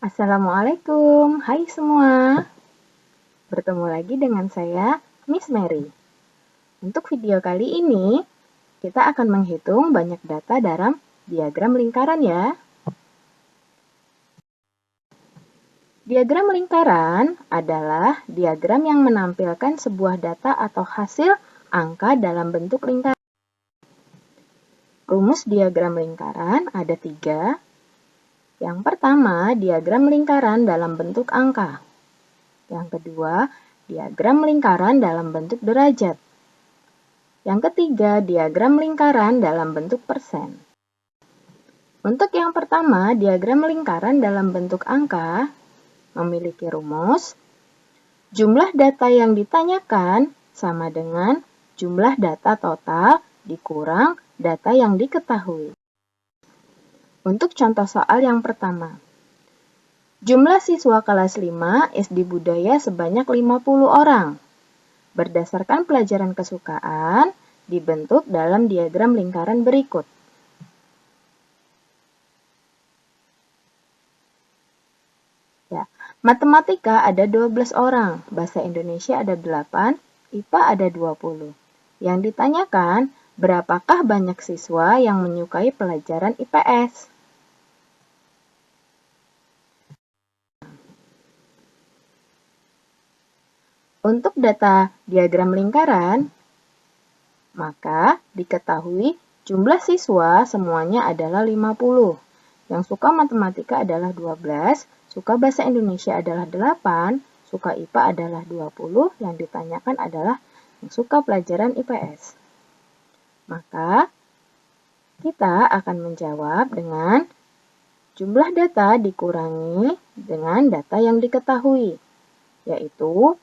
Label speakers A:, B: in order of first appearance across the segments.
A: Assalamualaikum, hai semua. Bertemu lagi dengan saya, Miss Mary. Untuk video kali ini, kita akan menghitung banyak data dalam diagram lingkaran ya. Diagram lingkaran adalah diagram yang menampilkan sebuah data atau hasil angka dalam bentuk lingkaran. Rumus diagram lingkaran ada 3. Yang pertama, diagram lingkaran dalam bentuk angka. Yang kedua, diagram lingkaran dalam bentuk derajat. Yang ketiga, diagram lingkaran dalam bentuk persen. Untuk yang pertama, diagram lingkaran dalam bentuk angka memiliki rumus jumlah data yang ditanyakan sama dengan jumlah data total dikurang data yang diketahui. Untuk contoh soal yang pertama, jumlah siswa kelas 5 SD Budaya sebanyak 50 orang. Berdasarkan pelajaran kesukaan, dibentuk dalam diagram lingkaran berikut. Ya, matematika ada 12 orang, bahasa Indonesia ada 8, IPA ada 20. Yang ditanyakan, berapakah banyak siswa yang menyukai pelajaran IPS? Untuk data diagram lingkaran, maka diketahui jumlah siswa semuanya adalah 50. Yang suka matematika adalah 12, suka bahasa Indonesia adalah 8, suka IPA adalah 20, yang ditanyakan adalah yang suka pelajaran IPS. Maka kita akan menjawab dengan jumlah data dikurangi dengan data yang diketahui, yaitu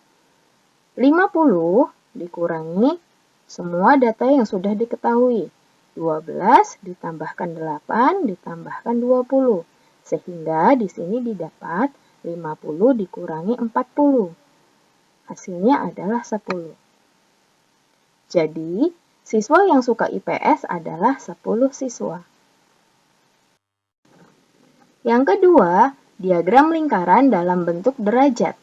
A: 50 dikurangi semua data yang sudah diketahui. 12 ditambahkan 8 ditambahkan 20. Sehingga di sini didapat 50 dikurangi 40. Hasilnya adalah 10. Jadi, siswa yang suka IPS adalah 10 siswa. Yang kedua, diagram lingkaran dalam bentuk derajat.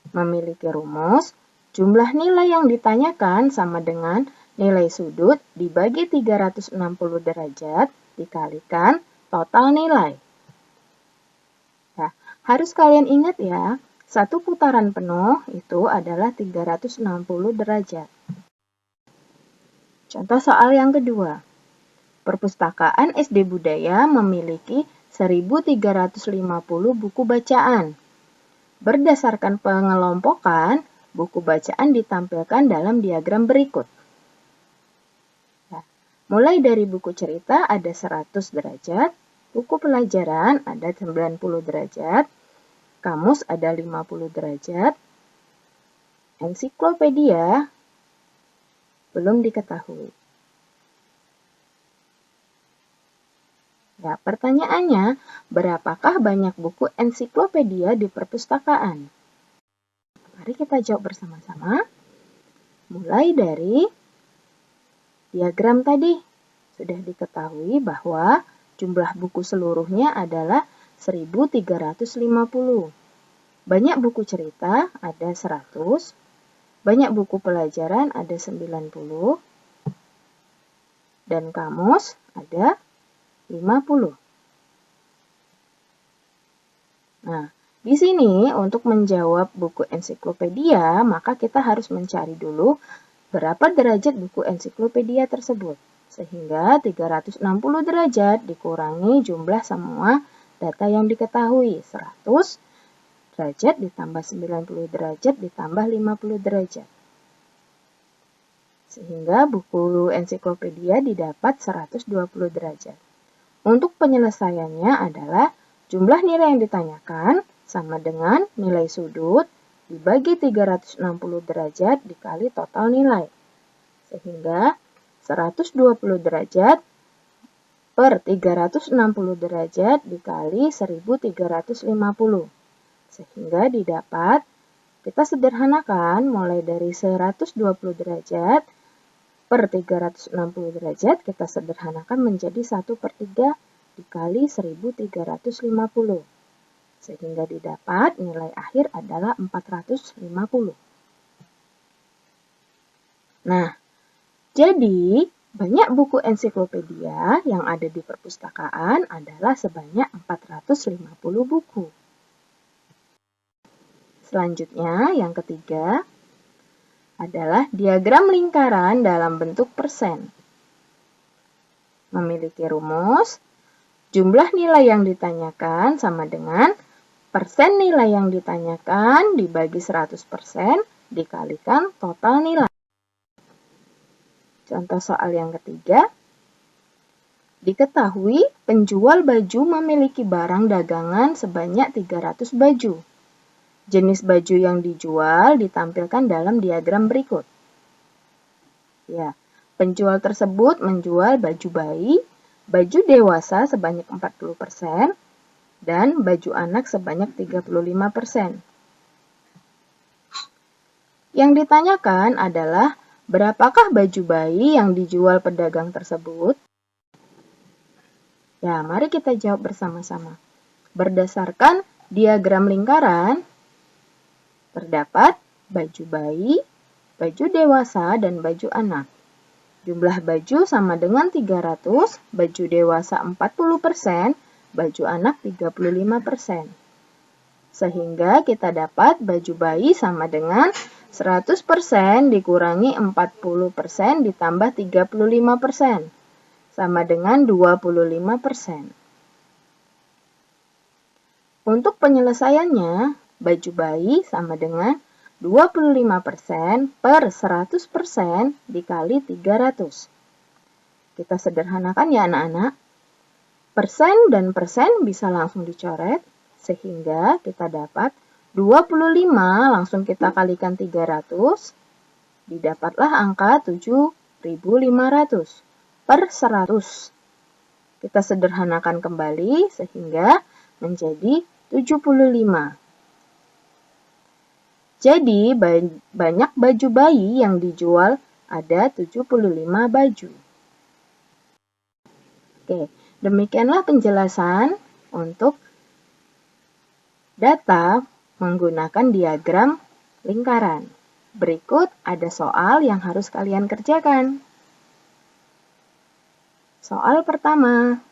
A: Memiliki rumus, jumlah nilai yang ditanyakan sama dengan nilai sudut dibagi 360 derajat dikalikan total nilai. Nah, harus kalian ingat ya, satu putaran penuh itu adalah 360 derajat. Contoh soal yang kedua. Perpustakaan SD Budaya memiliki 1350 buku bacaan. Berdasarkan pengelompokan, buku bacaan ditampilkan dalam diagram berikut. Nah, mulai dari buku cerita ada 100 derajat, buku pelajaran ada 90 derajat, kamus ada 50 derajat, ensiklopedia belum diketahui. Nah, pertanyaannya, berapakah banyak buku ensiklopedia di perpustakaan? Mari kita jawab bersama-sama. Mulai dari diagram tadi, sudah diketahui bahwa jumlah buku seluruhnya adalah 1350. Banyak buku cerita ada 100, banyak buku pelajaran ada 90, dan kamus ada 50. Nah, di sini untuk menjawab buku ensiklopedia, maka kita harus mencari dulu berapa derajat buku ensiklopedia tersebut. Sehingga 360 derajat dikurangi jumlah semua data yang diketahui. 100 derajat ditambah 90 derajat ditambah 50 derajat. Sehingga buku ensiklopedia didapat 120 derajat. Untuk penyelesaiannya adalah jumlah nilai yang ditanyakan sama dengan nilai sudut dibagi 360 derajat dikali total nilai. Sehingga 120 derajat per 360 derajat dikali 1350. Sehingga didapat, kita sederhanakan mulai dari 120 derajat per 360 derajat, kita sederhanakan menjadi 1/3 dikali 1350. sehingga didapat nilai akhir adalah 450. Nah, jadi banyak buku ensiklopedia yang ada di perpustakaan adalah sebanyak 450 buku. Selanjutnya, yang ketiga adalah diagram lingkaran dalam bentuk persen. Memiliki rumus, jumlah nilai yang ditanyakan sama dengan persen nilai yang ditanyakan dibagi 100% dikalikan total nilai. Contoh soal yang ketiga, diketahui penjual baju memiliki barang dagangan sebanyak 300 baju. Jenis baju yang dijual ditampilkan dalam diagram berikut. Ya, penjual tersebut menjual baju bayi, baju dewasa sebanyak 40%, dan baju anak sebanyak 35%. Yang ditanyakan adalah berapakah baju bayi yang dijual pedagang tersebut? Ya, mari kita jawab bersama-sama. Berdasarkan diagram lingkaran, terdapat baju bayi, baju dewasa, dan baju anak. Jumlah baju sama dengan 300, baju dewasa 40%, baju anak 35%. Sehingga kita dapat baju bayi sama dengan 100% dikurangi 40% ditambah 35%, sama dengan 25%. Untuk penyelesaiannya, baju bayi sama dengan 25% per 100% dikali 300. Kita sederhanakan ya anak-anak. Persen dan persen bisa langsung dicoret, sehingga kita dapat 25 langsung kita kalikan 300, didapatlah angka 7.500 per 100. Kita sederhanakan kembali sehingga menjadi 75. Jadi, banyak baju bayi yang dijual ada 75 baju. Oke, demikianlah penjelasan untuk data menggunakan diagram lingkaran. Berikut ada soal yang harus kalian kerjakan. Soal pertama,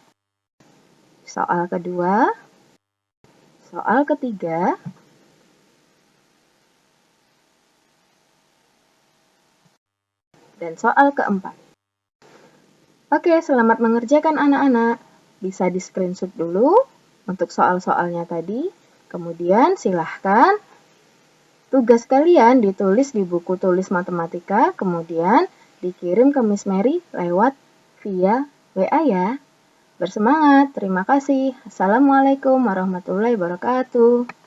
A: soal kedua, soal ketiga, dan soal keempat. Oke, selamat mengerjakan anak-anak. Bisa di-screenshot dulu untuk soal-soalnya tadi. Kemudian silahkan tugas kalian ditulis di buku tulis matematika, kemudian dikirim ke Miss Mary lewat via WA ya. Bersemangat, terima kasih. Assalamualaikum warahmatullahi wabarakatuh.